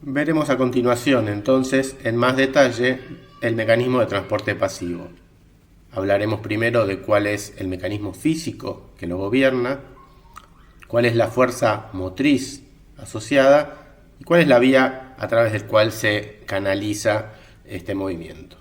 Veremos a continuación, entonces, en más detalle, el mecanismo de transporte pasivo. Hablaremos primero de cuál es el mecanismo físico que lo gobierna, cuál es la fuerza motriz asociada y cuál es la vía a través del cual se canaliza este movimiento.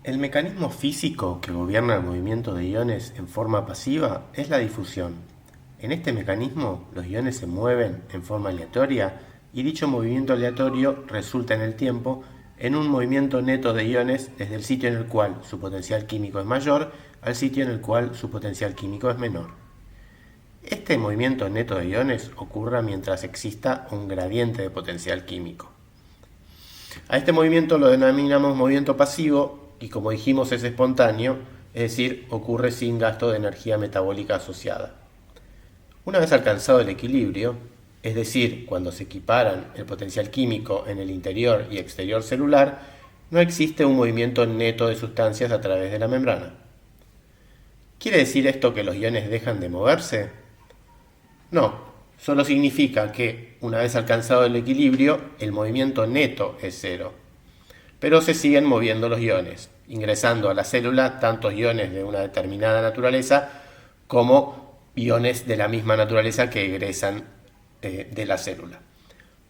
El mecanismo físico que gobierna el movimiento de iones en forma pasiva es la difusión. En este mecanismo, los iones se mueven en forma aleatoria y dicho movimiento aleatorio resulta en el tiempo en un movimiento neto de iones desde el sitio en el cual su potencial químico es mayor al sitio en el cual su potencial químico es menor. Este movimiento neto de iones ocurre mientras exista un gradiente de potencial químico. A este movimiento lo denominamos movimiento pasivo y, como dijimos, es espontáneo, es decir, ocurre sin gasto de energía metabólica asociada. Una vez alcanzado el equilibrio, es decir, cuando se equiparan el potencial químico en el interior y exterior celular, no existe un movimiento neto de sustancias a través de la membrana. ¿Quiere decir esto que los iones dejan de moverse? No, solo significa que, una vez alcanzado el equilibrio, el movimiento neto es cero. Pero se siguen moviendo los iones, ingresando a la célula tantos iones de una determinada naturaleza como iones de la misma naturaleza que egresan de la célula.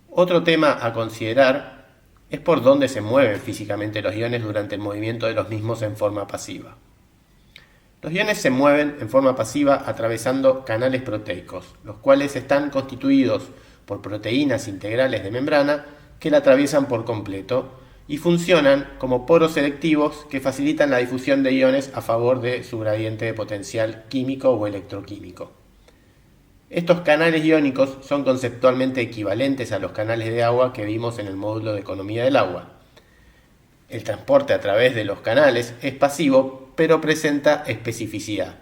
Otro tema a considerar es por dónde se mueven físicamente los iones durante el movimiento de los mismos en forma pasiva. Los iones se mueven en forma pasiva atravesando canales proteicos, los cuales están constituidos por proteínas integrales de membrana que la atraviesan por completo y funcionan como poros selectivos que facilitan la difusión de iones a favor de su gradiente de potencial químico o electroquímico. Estos canales iónicos son conceptualmente equivalentes a los canales de agua que vimos en el módulo de economía del agua. El transporte a través de los canales es pasivo, pero presenta especificidad.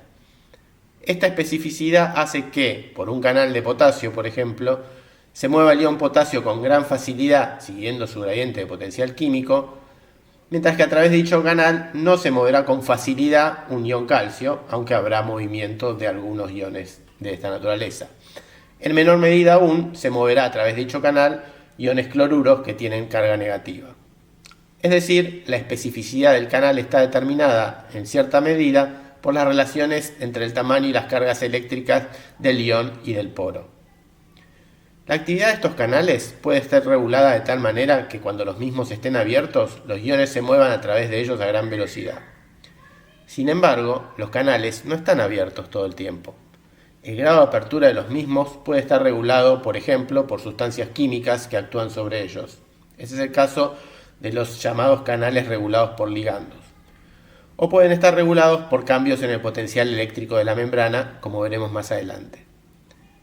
Esta especificidad hace que, por un canal de potasio, por ejemplo, se mueva el ion potasio con gran facilidad siguiendo su gradiente de potencial químico, mientras que a través de dicho canal no se moverá con facilidad un ion calcio, aunque habrá movimiento de algunos iones de esta naturaleza. En menor medida aún se moverá a través de dicho canal iones cloruros que tienen carga negativa. Es decir, la especificidad del canal está determinada en cierta medida por las relaciones entre el tamaño y las cargas eléctricas del ion y del poro. La actividad de estos canales puede estar regulada de tal manera que cuando los mismos estén abiertos, los iones se muevan a través de ellos a gran velocidad. Sin embargo, los canales no están abiertos todo el tiempo. El grado de apertura de los mismos puede estar regulado, por ejemplo, por sustancias químicas que actúan sobre ellos. Ese es el caso de los llamados canales regulados por ligandos. O pueden estar regulados por cambios en el potencial eléctrico de la membrana, como veremos más adelante.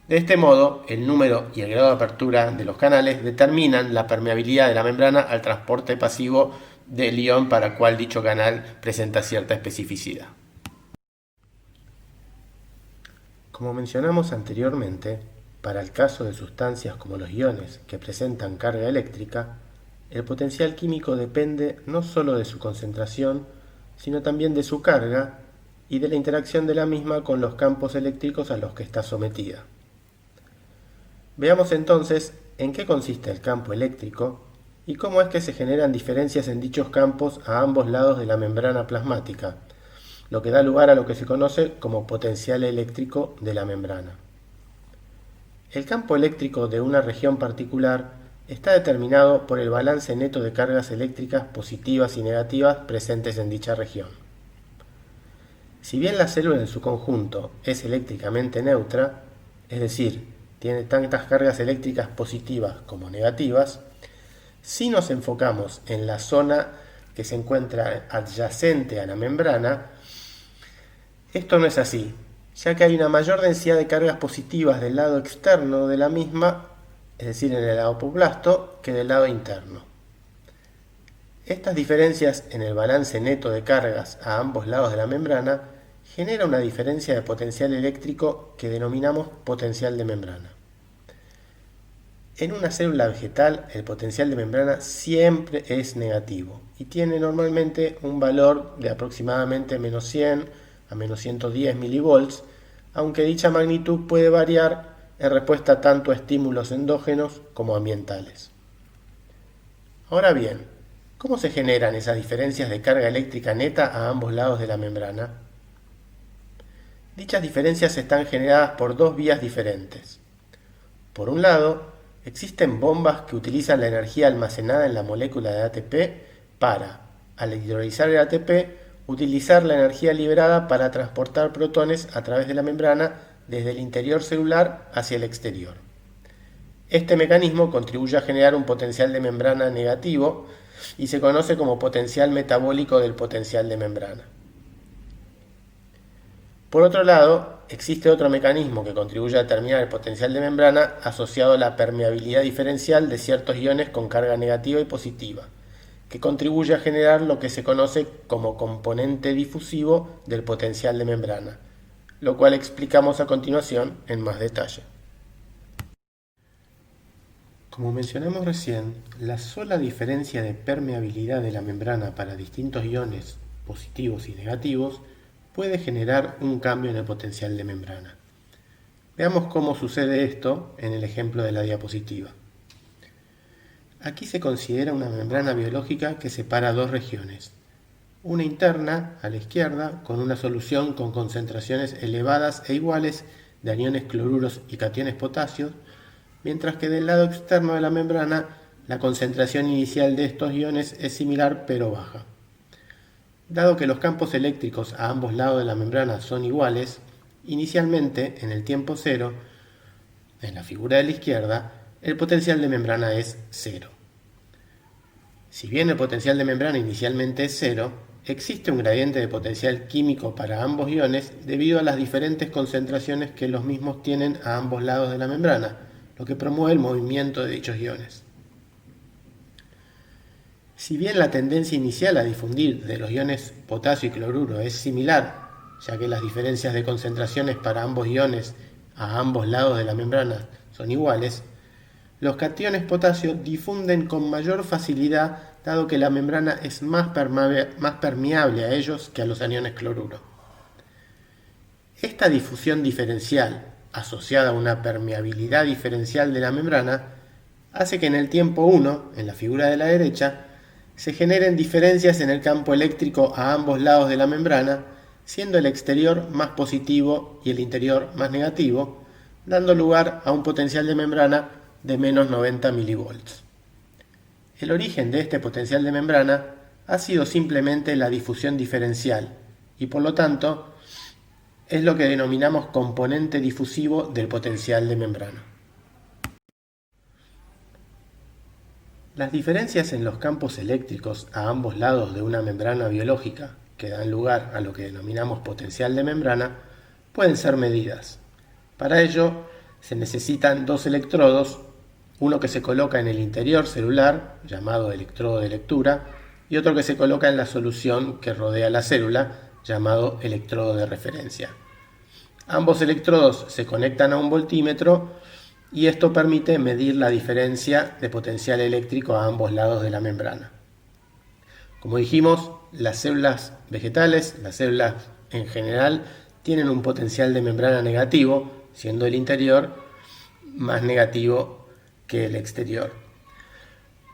De este modo, el número y el grado de apertura de los canales determinan la permeabilidad de la membrana al transporte pasivo del ion para el cual dicho canal presenta cierta especificidad. Como mencionamos anteriormente, para el caso de sustancias como los iones que presentan carga eléctrica, el potencial químico depende no solo de su concentración, sino también de su carga y de la interacción de la misma con los campos eléctricos a los que está sometida. Veamos entonces en qué consiste el campo eléctrico y cómo es que se generan diferencias en dichos campos a ambos lados de la membrana plasmática, lo que da lugar a lo que se conoce como potencial eléctrico de la membrana. El campo eléctrico de una región particular está determinado por el balance neto de cargas eléctricas positivas y negativas presentes en dicha región. Si bien la célula en su conjunto es eléctricamente neutra, es decir, tiene tantas cargas eléctricas positivas como negativas, si nos enfocamos en la zona que se encuentra adyacente a la membrana, esto no es así, ya que hay una mayor densidad de cargas positivas del lado externo de la misma, es decir, en el apoplastos, que del lado interno. Estas diferencias en el balance neto de cargas a ambos lados de la membrana genera una diferencia de potencial eléctrico que denominamos potencial de membrana. En una célula vegetal, el potencial de membrana siempre es negativo y tiene normalmente un valor de aproximadamente -100 a -110 milivolts, aunque dicha magnitud puede variar en respuesta tanto a estímulos endógenos como ambientales. Ahora bien, ¿cómo se generan esas diferencias de carga eléctrica neta a ambos lados de la membrana? Dichas diferencias están generadas por dos vías diferentes. Por un lado, existen bombas que utilizan la energía almacenada en la molécula de ATP para, al hidrolizar el ATP, utilizar la energía liberada para transportar protones a través de la membrana desde el interior celular hacia el exterior. Este mecanismo contribuye a generar un potencial de membrana negativo y se conoce como potencial metabólico del potencial de membrana. Por otro lado, existe otro mecanismo que contribuye a determinar el potencial de membrana asociado a la permeabilidad diferencial de ciertos iones con carga negativa y positiva, que contribuye a generar lo que se conoce como componente difusivo del potencial de membrana, lo cual explicamos a continuación en más detalle. Como mencionamos recién, la sola diferencia de permeabilidad de la membrana para distintos iones positivos y negativos puede generar un cambio en el potencial de membrana. Veamos cómo sucede esto en el ejemplo de la diapositiva. Aquí se considera una membrana biológica que separa dos regiones. Una interna, a la izquierda, con una solución con concentraciones elevadas e iguales de aniones cloruros y cationes potasios, mientras que del lado externo de la membrana la concentración inicial de estos iones es similar pero baja. Dado que los campos eléctricos a ambos lados de la membrana son iguales, inicialmente, en el tiempo cero, en la figura de la izquierda, el potencial de membrana es cero. Si bien el potencial de membrana inicialmente es cero, existe un gradiente de potencial químico para ambos iones debido a las diferentes concentraciones que los mismos tienen a ambos lados de la membrana, lo que promueve el movimiento de dichos iones. Si bien la tendencia inicial a difundir de los iones potasio y cloruro es similar, ya que las diferencias de concentraciones para ambos iones a ambos lados de la membrana son iguales, los cationes potasio difunden con mayor facilidad dado que la membrana es más permeable a ellos que a los aniones cloruro. Esta difusión diferencial, asociada a una permeabilidad diferencial de la membrana, hace que en el tiempo 1, en la figura de la derecha, se generen diferencias en el campo eléctrico a ambos lados de la membrana, siendo el exterior más positivo y el interior más negativo, dando lugar a un potencial de membrana de menos 90 milivolts. El origen de este potencial de membrana ha sido simplemente la difusión diferencial y por lo tanto es lo que denominamos componente difusivo del potencial de membrana. Las diferencias en los campos eléctricos a ambos lados de una membrana biológica, que dan lugar a lo que denominamos potencial de membrana, pueden ser medidas. Para ello, se necesitan dos electrodos, uno que se coloca en el interior celular, llamado electrodo de lectura, y otro que se coloca en la solución que rodea la célula, llamado electrodo de referencia. Ambos electrodos se conectan a un voltímetro y esto permite medir la diferencia de potencial eléctrico a ambos lados de la membrana. Como dijimos, las células vegetales, las células en general, tienen un potencial de membrana negativo, siendo el interior más negativo que el exterior.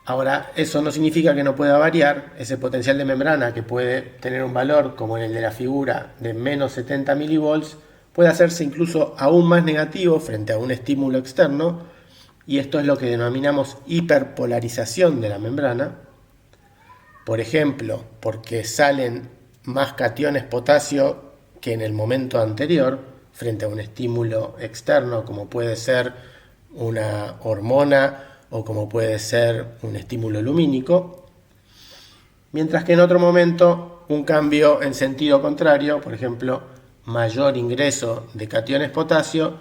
Ahora, eso no significa que no pueda variar. Ese potencial de membrana, que puede tener un valor como el de la figura de menos 70 milivolts, puede hacerse incluso aún más negativo frente a un estímulo externo, y esto es lo que denominamos hiperpolarización de la membrana. Por ejemplo, porque salen más cationes potasio que en el momento anterior frente a un estímulo externo, como puede ser una hormona o como puede ser un estímulo lumínico, mientras que en otro momento un cambio en sentido contrario, por ejemplo, mayor ingreso de cationes potasio,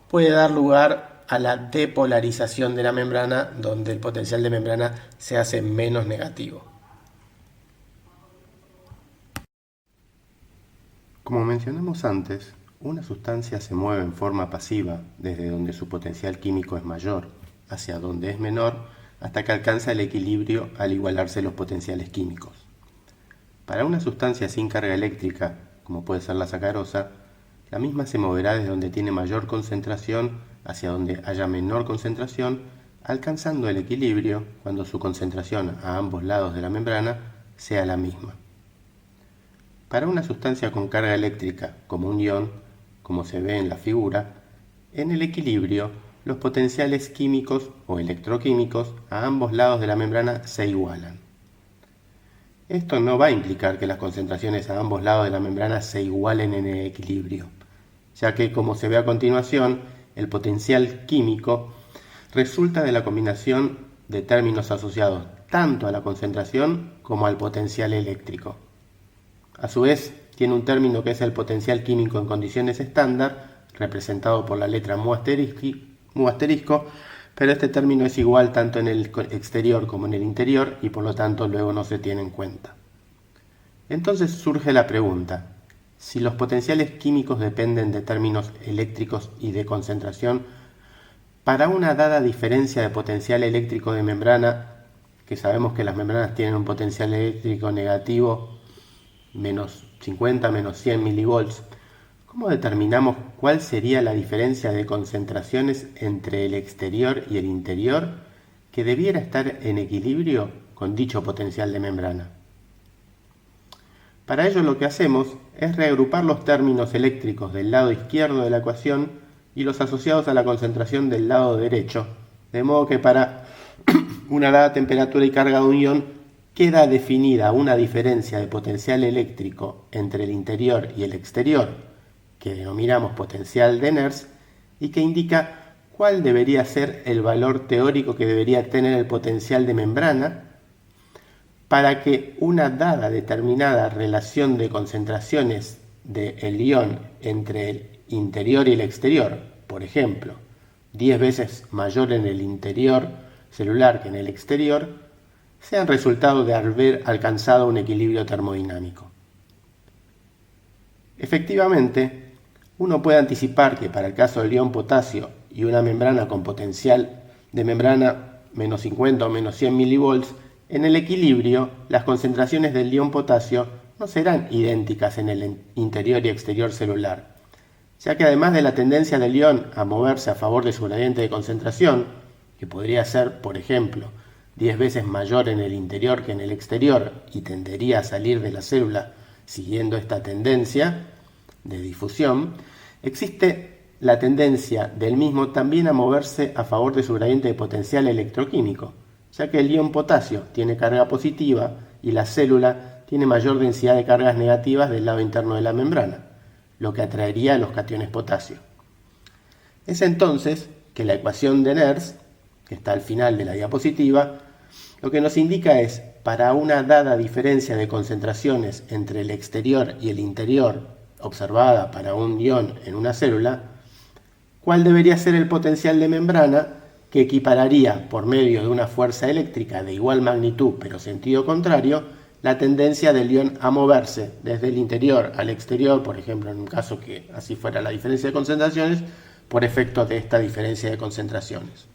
puede dar lugar a la depolarización de la membrana, donde el potencial de membrana se hace menos negativo. Como mencionamos antes, una sustancia se mueve en forma pasiva desde donde su potencial químico es mayor hacia donde es menor hasta que alcanza el equilibrio al igualarse los potenciales químicos. Para una sustancia sin carga eléctrica, como puede ser la sacarosa, la misma se moverá desde donde tiene mayor concentración hacia donde haya menor concentración, alcanzando el equilibrio cuando su concentración a ambos lados de la membrana sea la misma. Para una sustancia con carga eléctrica como un ion, como se ve en la figura, en el equilibrio los potenciales químicos o electroquímicos a ambos lados de la membrana se igualan. Esto no va a implicar que las concentraciones a ambos lados de la membrana se igualen en el equilibrio, ya que, como se ve a continuación, el potencial químico resulta de la combinación de términos asociados tanto a la concentración como al potencial eléctrico. A su vez, tiene un término que es el potencial químico en condiciones estándar, representado por la letra mu asterisco, pero este término es igual tanto en el exterior como en el interior y por lo tanto luego no se tiene en cuenta. Entonces surge la pregunta: si los potenciales químicos dependen de términos eléctricos y de concentración, para una dada diferencia de potencial eléctrico de membrana, que sabemos que las membranas tienen un potencial eléctrico negativo menos 50, menos 100 milivolts, ¿cómo determinamos cuál sería la diferencia de concentraciones entre el exterior y el interior que debiera estar en equilibrio con dicho potencial de membrana? Para ello lo que hacemos es reagrupar los términos eléctricos del lado izquierdo de la ecuación y los asociados a la concentración del lado derecho, de modo que para una dada temperatura y carga de un ion queda definida una diferencia de potencial eléctrico entre el interior y el exterior, que denominamos potencial de Nernst, y que indica cuál debería ser el valor teórico que debería tener el potencial de membrana para que una dada determinada relación de concentraciones del ion entre el interior y el exterior, por ejemplo, 10 veces mayor en el interior celular que en el exterior, sean resultado de haber alcanzado un equilibrio termodinámico. Efectivamente, uno puede anticipar que para el caso del ion potasio y una membrana con potencial de membrana menos 50 o menos 100 milivolts, en el equilibrio las concentraciones del ion potasio no serán idénticas en el interior y exterior celular, ya que además de la tendencia del ion a moverse a favor de su gradiente de concentración, que podría ser, por ejemplo, 10 veces mayor en el interior que en el exterior y tendería a salir de la célula siguiendo esta tendencia de difusión, existe la tendencia del mismo también a moverse a favor de su gradiente de potencial electroquímico, ya que el ion potasio tiene carga positiva y la célula tiene mayor densidad de cargas negativas del lado interno de la membrana, lo que atraería a los cationes potasio. Es entonces que la ecuación de Nernst, que está al final de la diapositiva, lo que nos indica es, para una dada diferencia de concentraciones entre el exterior y el interior observada para un ion en una célula, cuál debería ser el potencial de membrana que equipararía, por medio de una fuerza eléctrica de igual magnitud pero sentido contrario, la tendencia del ion a moverse desde el interior al exterior, por ejemplo, en un caso que así fuera la diferencia de concentraciones, por efecto de esta diferencia de concentraciones.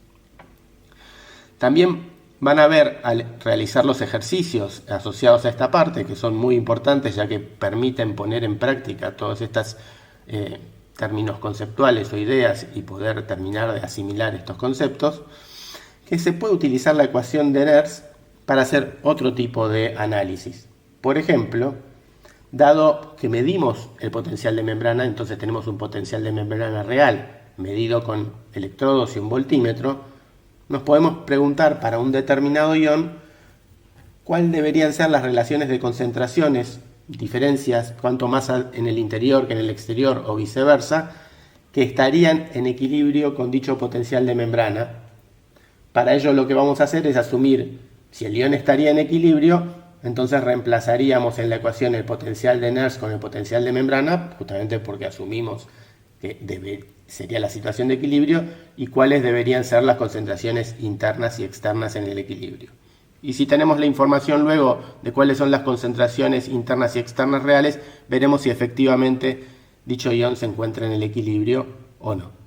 También van a ver al realizar los ejercicios asociados a esta parte, que son muy importantes ya que permiten poner en práctica todos estos términos conceptuales o ideas y poder terminar de asimilar estos conceptos, que se puede utilizar la ecuación de Nernst para hacer otro tipo de análisis. Por ejemplo, dado que medimos el potencial de membrana, entonces tenemos un potencial de membrana real medido con electrodos y un voltímetro, nos podemos preguntar para un determinado ion cuáles deberían ser las relaciones de concentraciones, diferencias, cuanto más en el interior que en el exterior o viceversa, que estarían en equilibrio con dicho potencial de membrana. Para ello lo que vamos a hacer es asumir si el ion estaría en equilibrio, entonces reemplazaríamos en la ecuación el potencial de Nernst con el potencial de membrana, justamente porque asumimos que sería la situación de equilibrio y cuáles deberían ser las concentraciones internas y externas en el equilibrio. Y si tenemos la información luego de cuáles son las concentraciones internas y externas reales, veremos si efectivamente dicho ion se encuentra en el equilibrio o no.